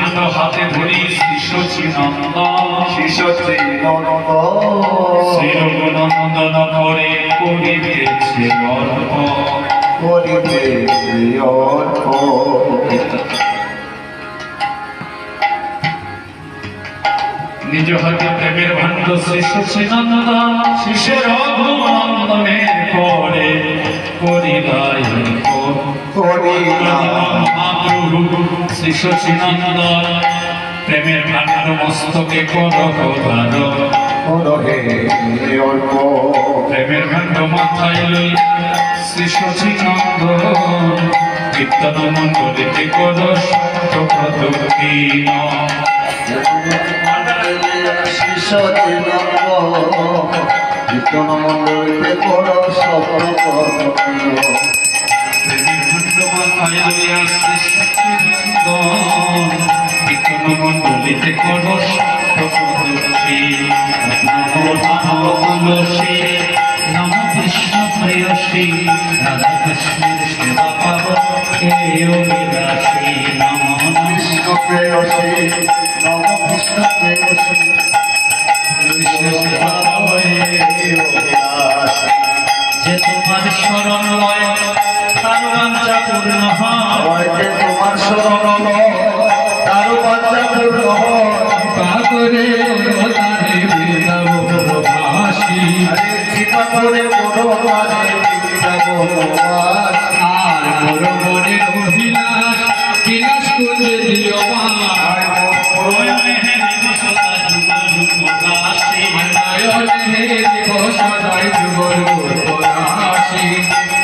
ভাণ্ড হাতে ধরি শিশুচিনন্দ শ্রী রঘুনন্দন করে করিতেছে অর্প নিজ হাতে প্রেমের ভাণ্ড শিশুচিনন্দ শিশু রঘুনন্দনের করে করিলাই মহাপ্রভু শিশুচিনন্দ প্রেমের ভাণ্ড মস্তকে করহ প্রেমের ভাণ্ড মাথায় লই শিশুচিনন্দ কীর্তন মণ্ডলীতে কর দক্ষিণ কীর্তন মণ্ডলীতে কর প্রেমের ভাণ্ড মাথায় লইয়া শিশুচিনন্দ কীর্তন মণ্ডলীতে কর তুলসী নম কৃষ্ণ প্রেয়সী রাধা কৃষ্ণের সেবা পাব বিলাসী নম কৃষ্ণ প্রেয়সী নম কৃষ্ণ প্রেয়সী কৃষ্ণ সেবা পাব যে তোমার শরণ লয় তার বাঞ্ছা পূর্ণ হয় যে তোমার শরণ লয় তার বাঞ্ছা পূর্ণ হয় করে তারে বৃন্দাবন ভাসি কৃপা করে বড়